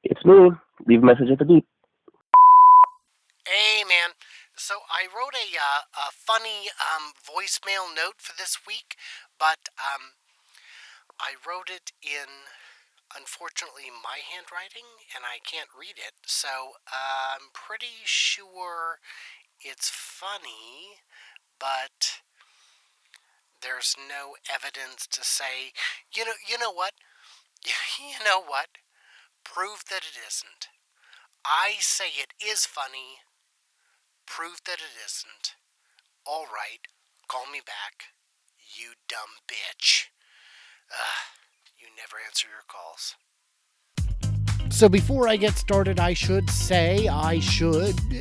It's me. Leave a message at the beep. Hey, man. So I wrote a funny voicemail note for this week, but I wrote it in, unfortunately, my handwriting, and I can't read it. So I'm pretty sure it's funny, but there's no evidence to say, you know what? You know what? Prove that it isn't. I say it is funny. Prove that it isn't. All right, call me back, you dumb bitch. You never answer your calls. So before I get started, I should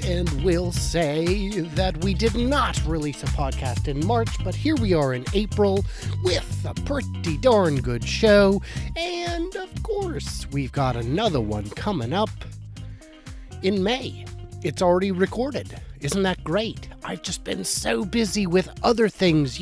and will say that we did not release a podcast in March, but here we are in April with a pretty darn good show. And of course, we've got another one coming up in May. It's already recorded. Isn't that great? I've just been so busy with other things,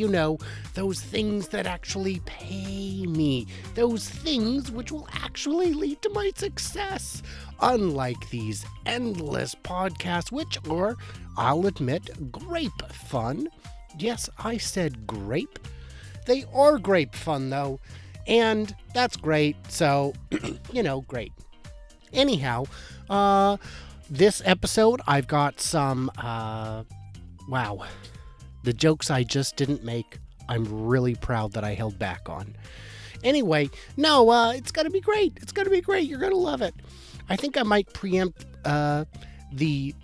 those things that actually pay me, those things which will actually lead to my success. Unlike these endless podcasts, which are, I'll admit, grape fun. Yes, I said grape. They are grape fun, though, and that's great, so, great. Anyhow, this episode, I've got some, the jokes I just didn't make, I'm really proud that I held back on. Anyway, no, it's going to be great. It's going to be great. You're going to love it. I think I might preempt the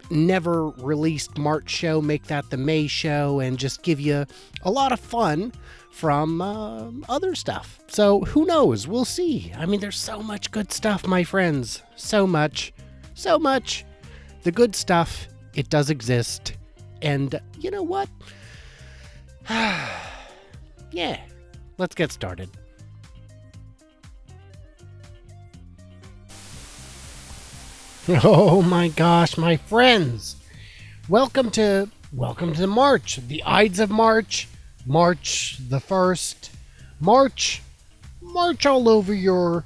never released March show, make that the May show, and just give you a lot of fun from other stuff. So who knows? We'll see. I mean, there's so much good stuff, my friends. So much. The good stuff, it does exist. And you know what? Yeah, let's get started. Oh my gosh, my friends. Welcome to March, the Ides of March. March the 1st. March all over your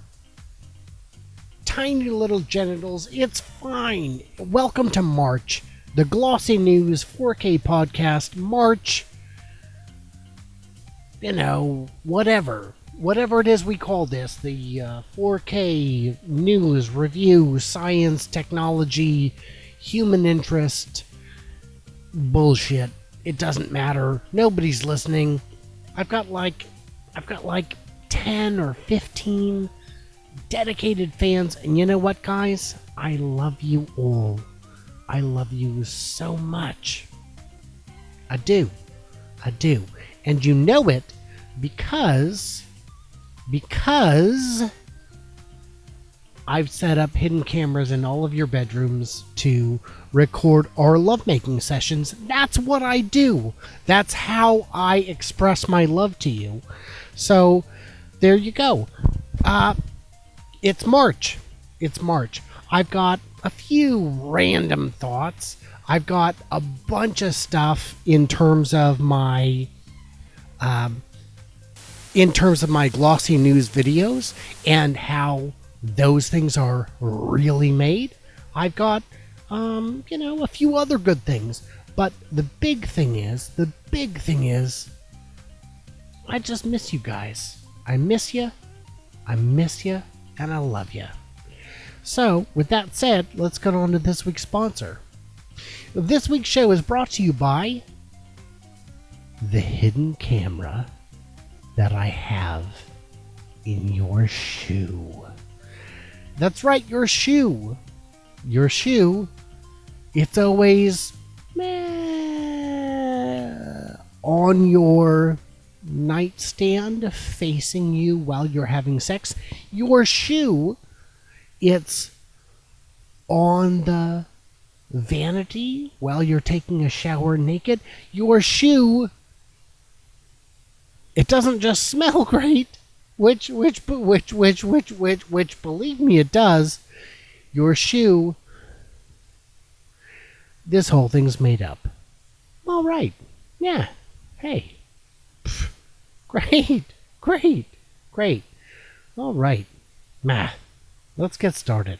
tiny little genitals. It's fine. Welcome to March, the Glossy News 4K podcast. March, whatever it is we call this, the 4K news, review, science, technology, human interest, bullshit. It doesn't matter. Nobody's listening. I've got like 10 or 15 dedicated fans. And you know what, guys? I love you all. I love you so much. I do. And you know it because I've set up hidden cameras in all of your bedrooms to record our lovemaking sessions. That's what I do. That's how I express my love to you. So, there you go. It's March. I've got a few random thoughts. I've got a bunch of stuff in terms of my glossy news videos and how those things are really made. I've got, a few other good things. But the big thing is, I just miss you guys. I miss you, and I love you. So, with that said, let's get on to this week's sponsor. This week's show is brought to you by the hidden camera that I have in your shoe. That's right, your shoe. It's always on your nightstand facing you while you're having sex. Your shoe, it's on the vanity while you're taking a shower naked. Your shoe, it doesn't just smell great, which believe me, it does. Your shoe, this whole thing's made up. All right. Yeah. Hey. Pff, great. All right. let's get started.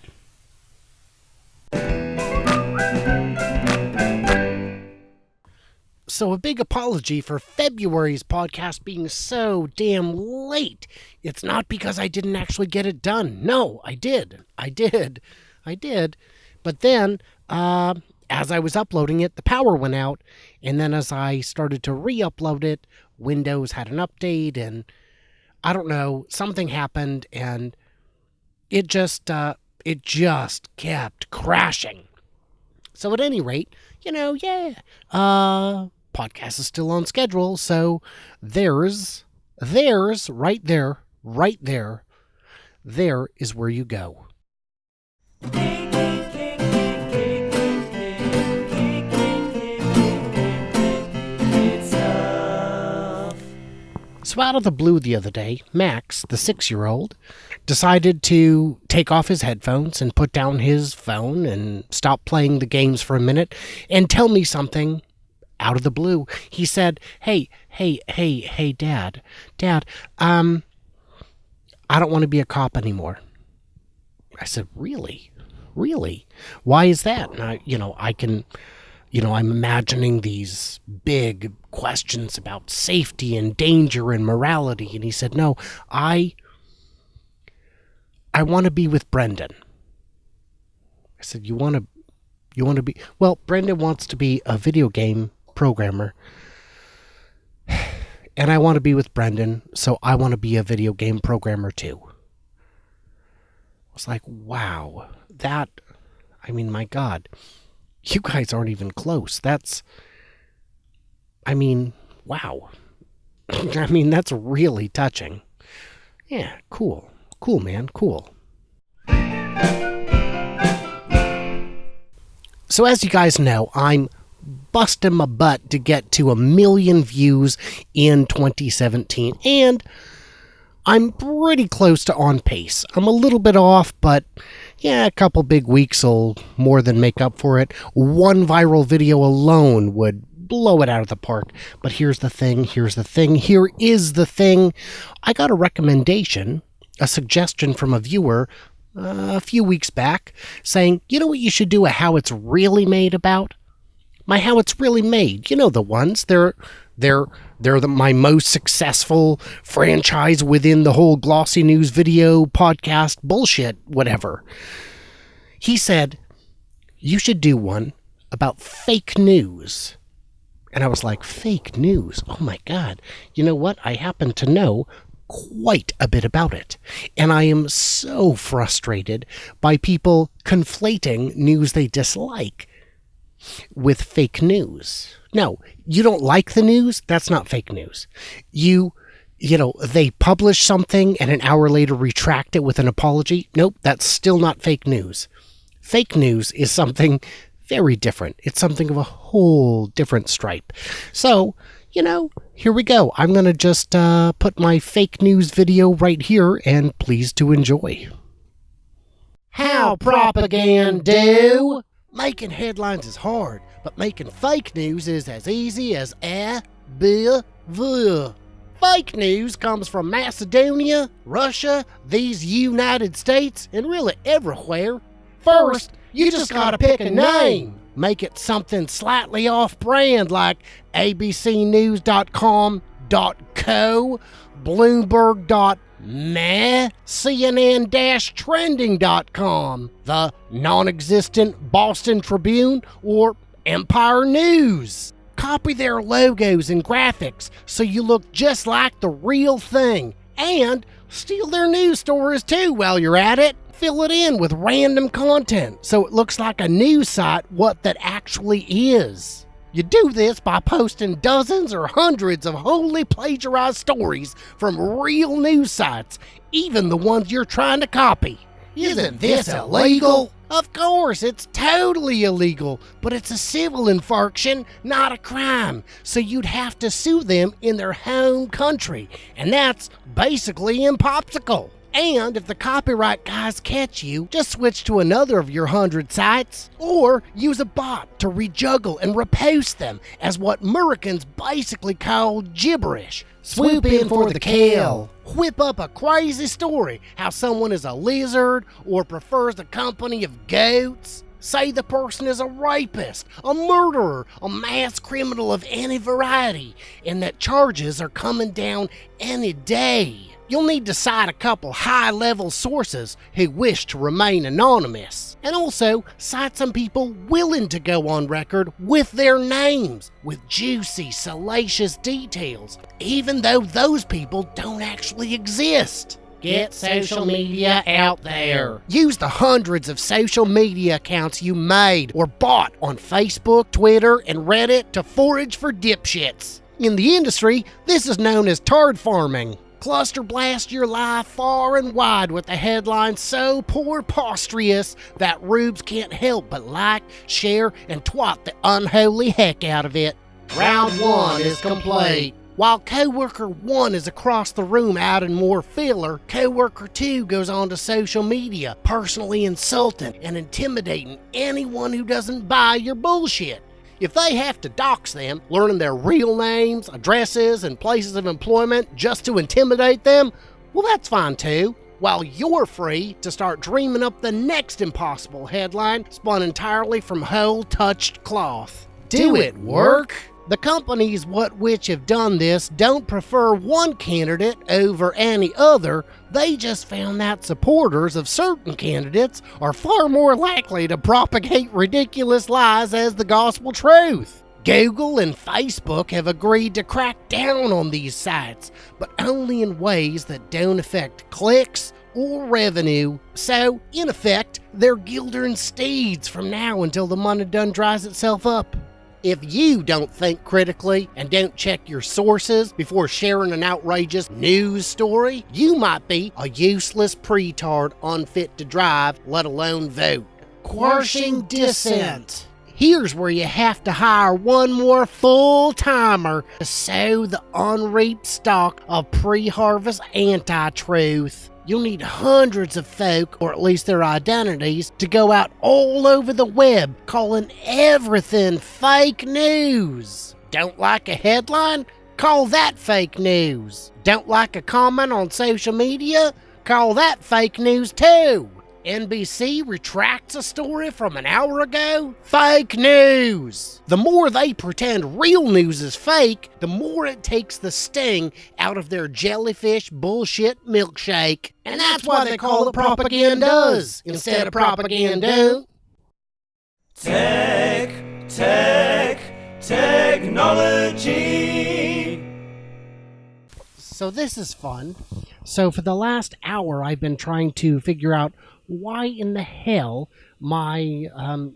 So a big apology for February's podcast being so damn late. It's not because I didn't actually get it done. No, I did. But then, as I was uploading it, the power went out. And then as I started to re-upload it, Windows had an update and I don't know, something happened and it just kept crashing. So at any rate, podcast is still on schedule, so there's right there is where you go. So out of the blue the other day, Max, the 6-year-old, decided to take off his headphones and put down his phone and stop playing the games for a minute and tell me something out of the blue. He said, hey, Dad, I don't want to be a cop anymore. I said, really? Why is that? And I'm imagining these big questions about safety and danger and morality. And he said, no, I want to be with Brendan. I said, you want to be, well, Brendan wants to be a video game programmer. And I want to be with Brendan, so I want to be a video game programmer too. I was like, wow, my God. You guys aren't even close. Wow. That's really touching. Yeah, cool. Cool, man, cool. So as you guys know, I'm busting my butt to get to 1 million views in 2017, and I'm pretty close to on pace. I'm a little bit off, but yeah, a couple big weeks will more than make up for it. One viral video alone would blow it out of the park. But here is the thing. I got a recommendation, a suggestion from a viewer a few weeks back saying, you know what you should do a How It's Really Made about? My How It's Really Made. You know the ones. They're my most successful franchise within the whole glossy news video podcast bullshit, whatever. He said, you should do one about fake news. And I was like, fake news? Oh my God. You know what? I happen to know quite a bit about it. And I am so frustrated by people conflating news they dislike with fake news. No, you don't like the news? That's not fake news. They publish something and an hour later retract it with an apology. Nope, that's still not fake news. Fake news is something very different. It's something of a whole different stripe. So, here we go. I'm going to just put my fake news video right here and please to enjoy. How propaganda? Making headlines is hard, but making fake news is as easy as Fake news comes from Macedonia, Russia, these United States, and really everywhere. First, you just gotta pick a name. Make it something slightly off-brand like abcnews.com.co, Bloomberg.meh, CNN-trending.com, the non-existent Boston Tribune, or Empire News. Copy their logos and graphics so you look just like the real thing. And steal their news stories too while you're at it. Fill it in with random content so it looks like a news site what that actually is. You do this by posting dozens or hundreds of wholly plagiarized stories from real news sites, even the ones you're trying to copy. Isn't this illegal? Of course, it's totally illegal, but it's a civil infraction, not a crime. So you'd have to sue them in their home country, and that's basically impossible. And if the copyright guys catch you, just switch to another of your 100 sites, or use a bot to rejuggle and repost them as what Americans basically call gibberish. Swoop in for the kill. Whip up a crazy story how someone is a lizard or prefers the company of goats. Say the person is a rapist, a murderer, a mass criminal of any variety, and that charges are coming down any day. You'll need to cite a couple high-level sources who wish to remain anonymous, and also cite some people willing to go on record with their names, with juicy, salacious details, even though those people don't actually exist. Get social media out there. Use the hundreds of social media accounts you made or bought on Facebook, Twitter, and Reddit to forage for dipshits. In the industry, this is known as tard farming. Cluster blast your life far and wide with a headline so preposterous that rubes can't help but like, share, and twat the unholy heck out of it. Round 1 is complete. While coworker 1 is across the room adding more filler, coworker 2 goes on to social media, personally insulting and intimidating anyone who doesn't buy your bullshit. If they have to dox them, learning their real names, addresses, and places of employment just to intimidate them, well, that's fine too. While you're free to start dreaming up the next impossible headline spun entirely from whole touched cloth. Do it work? The companies which have done this don't prefer one candidate over any other. They just found that supporters of certain candidates are far more likely to propagate ridiculous lies as the gospel truth. Google and Facebook have agreed to crack down on these sites, but only in ways that don't affect clicks or revenue. So, in effect, they're Gildern steeds from now until the money done dries itself up. If you don't think critically and don't check your sources before sharing an outrageous news story, you might be a useless pretard unfit to drive, let alone vote. Quashing dissent. Here's where you have to hire one more full-timer to sow the unreaped stock of pre-harvest anti-truth. You'll need hundreds of folk, or at least their identities, to go out all over the web calling everything fake news. Don't like a headline? Call that fake news. Don't like a comment on social media? Call that fake news too. NBC retracts a story from an hour ago? Fake news! The more they pretend real news is fake, the more it takes the sting out of their jellyfish bullshit milkshake. And that's why they call it propagandas instead of propaganda. Technology. So this is fun. So for the last hour, I've been trying to figure out why in the hell my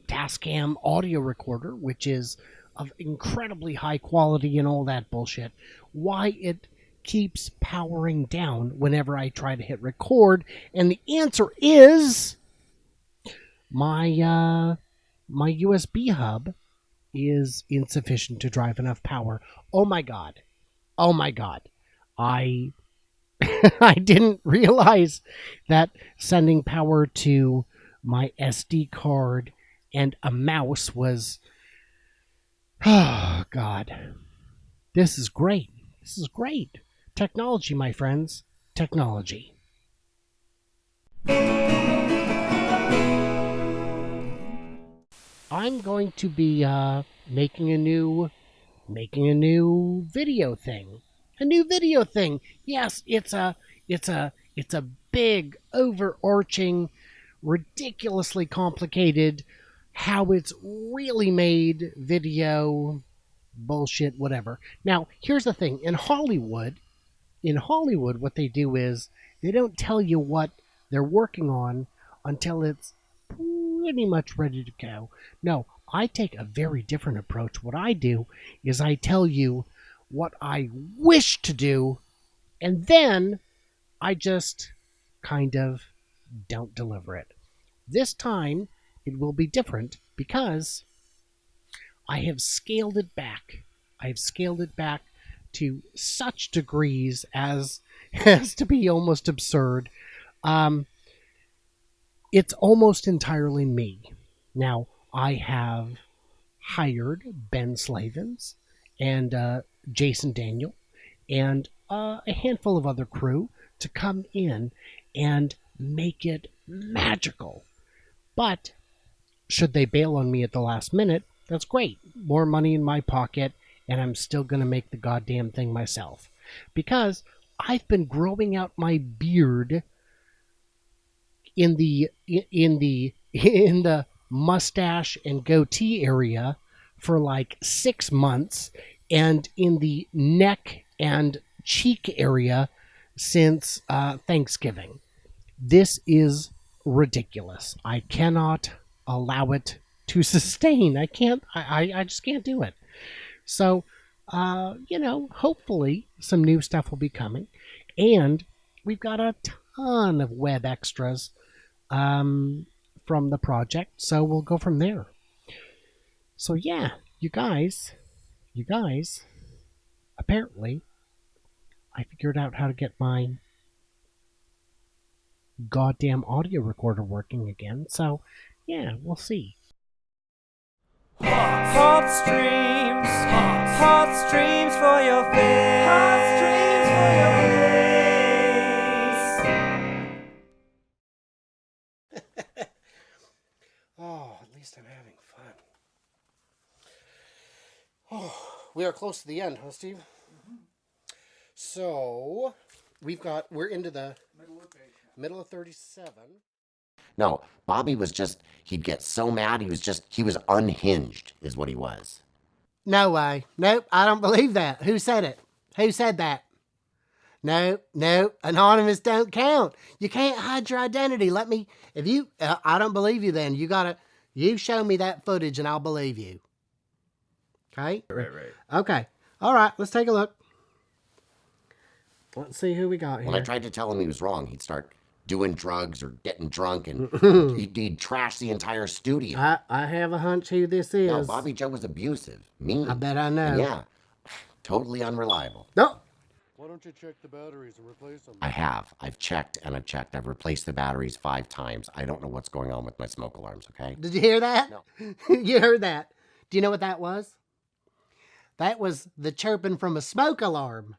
TASCAM audio recorder, which is of incredibly high quality and all that bullshit, why it keeps powering down whenever I try to hit record. And the answer is my USB hub is insufficient to drive enough power. Oh my god. I didn't realize that sending power to my SD card and a mouse was... Oh, God. This is great. Technology, my friends. Technology. I'm going to be making a new video thing. A new video thing. Yes, it's a big, overarching, ridiculously complicated, how it's really made video bullshit, whatever. Now, here's the thing. In Hollywood, what they do is they don't tell you what they're working on until it's pretty much ready to go. No, I take a very different approach. What I do is I tell you what I wish to do, and then I just kind of don't deliver it. This time, it will be different because I have scaled it back. To such degrees as to be almost absurd. It's almost entirely me. Now, I have hired Ben Slavens and Jason Daniel and a handful of other crew to come in and make it magical. But should they bail on me at the last minute, that's great. More money in my pocket, and I'm still going to make the goddamn thing myself. Because I've been growing out my beard in the mustache and goatee area for like 6 months, and in the neck and cheek area since Thanksgiving. This is ridiculous. I cannot allow it to sustain. I can't. I just can't do it. So, hopefully some new stuff will be coming, and we've got a ton of web extras from the project, so we'll go from there. So yeah, you guys, apparently I figured out how to get my goddamn audio recorder working again, so yeah, we'll see. Hot streams for your face. Hot streams for your face. Oh, at least I'm having fun. Oh, we are close to the end, huh, Steve? Mm-hmm. So, we're into the middle of 37. No, Bobby was just, he'd get so mad, he was unhinged, is what he was. No way. Nope, I don't believe that. Who said it? Who said that? No, anonymous don't count. You can't hide your identity. I don't believe you then. You show me that footage and I'll believe you. Okay? Right. Okay. All right, let's take a look. Let's see who we got here. When I tried to tell him he was wrong, he'd start doing drugs or getting drunk, and he'd trash the entire studio. I have a hunch who this is. No, Bobby Joe was abusive, mean. I bet I know. And yeah, totally unreliable. No. Why don't you check the batteries and replace them? I have. I've checked and I've checked. I've replaced the batteries 5 times. I don't know what's going on with my smoke alarms, okay? Did you hear that? No. You heard that. Do you know what that was? That was the chirping from a smoke alarm.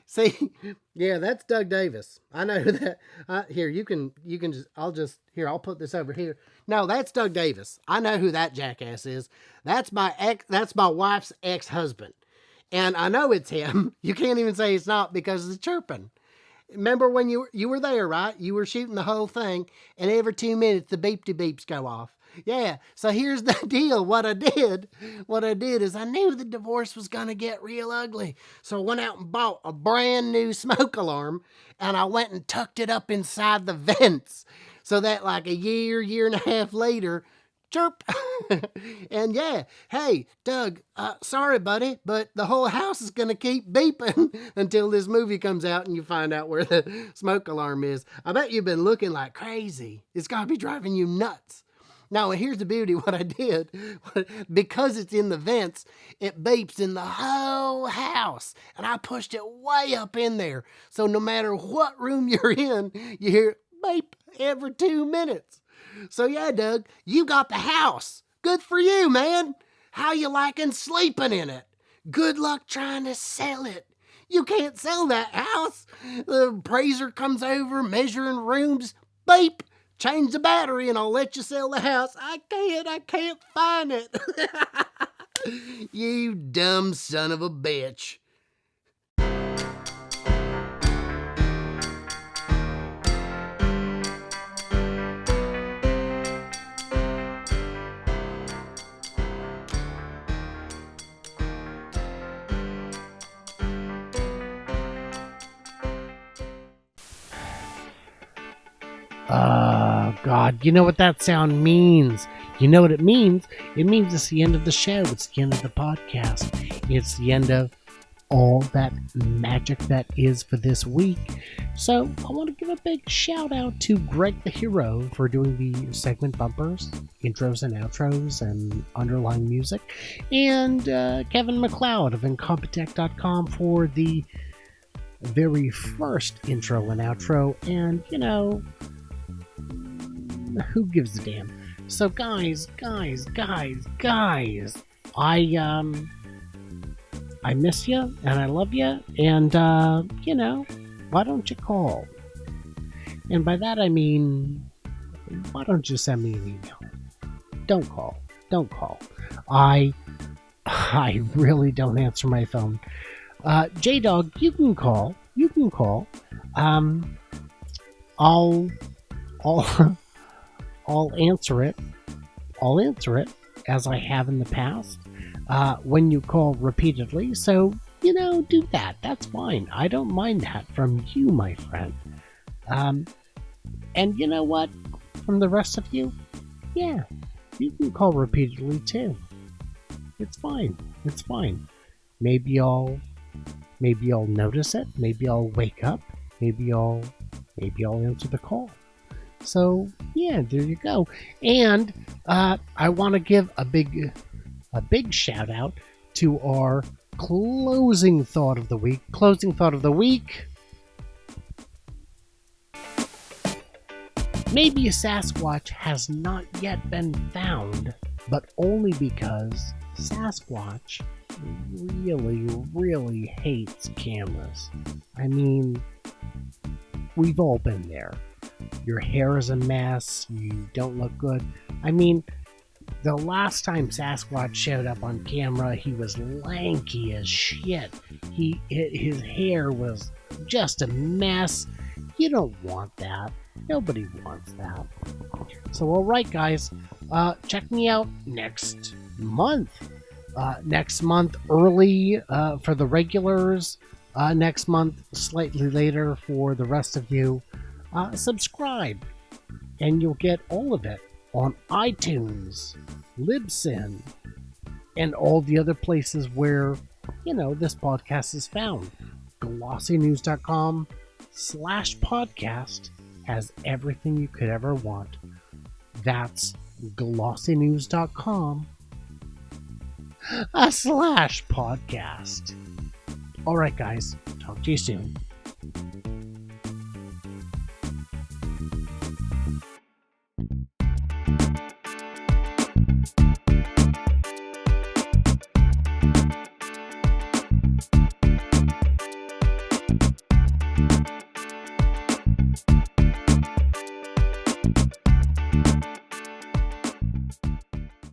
See, yeah, that's Doug Davis. I know that. Here, you can just, I'll put this over here. No, that's Doug Davis. I know who that jackass is. That's my wife's ex-husband. And I know it's him. You can't even say it's not because of the chirping. Remember when you were there, right? You were shooting the whole thing, and every 2 minutes the beeps go off. Yeah, so here's the deal. What I did is I knew the divorce was going to get real ugly. So I went out and bought a brand new smoke alarm, and I went and tucked it up inside the vents so that like a year and a half later, chirp. And yeah, hey, Doug, sorry, buddy, but the whole house is going to keep beeping until this movie comes out and you find out where the smoke alarm is. I bet you've been looking like crazy. It's got to be driving you nuts. Now, here's the beauty. What I did, because it's in the vents, it beeps in the whole house. And I pushed it way up in there. So no matter what room you're in, you hear beep every 2 minutes. So yeah, Doug, you got the house. Good for you, man. How you liking sleeping in it? Good luck trying to sell it. You can't sell that house. The appraiser comes over, measuring rooms. Beep. Change the battery and I'll let you sell the house. I can't find it. You dumb son of a bitch. God, you know what that sound means. You know what it means? It means it's the end of the show. It's the end of the podcast. It's the end of all that magic that is for this week. So I want to give a big shout out to Greg the Hero for doing the segment bumpers, intros and outros, and underlying music. And Kevin MacLeod of Incompetech.com for the very first intro and outro, and who gives a damn? So guys, I miss you and I love you, and why don't you call? And by that I mean, why don't you send me an email? Don't call. I really don't answer my phone. J-Dog, you can call. I'll answer it. I'll answer it as I have in the past when you call repeatedly. So, do that. That's fine. I don't mind that from you, my friend. And you know what? From the rest of you, yeah, you can call repeatedly too. It's fine. Maybe I'll notice it. Maybe I'll wake up. Maybe I'll answer the call. So yeah, there you go. And I want to give a big shout out to our closing thought of the week. Maybe a Sasquatch has not yet been found, but only because Sasquatch really hates cameras. I mean, we've all been there. Your hair is a mess, you don't look good. I mean, the last time Sasquatch showed up on camera, he was lanky as shit. His hair was just a mess. You don't want that. Nobody wants that. So alright guys, check me out next month. Next month early for the regulars. Next month slightly later for the rest of you. Subscribe and you'll get all of it on iTunes, Libsyn, and all the other places where this podcast is found. glossynews.com/podcast has everything you could ever want. That's glossynews.com/podcast. Alright guys, talk to you soon.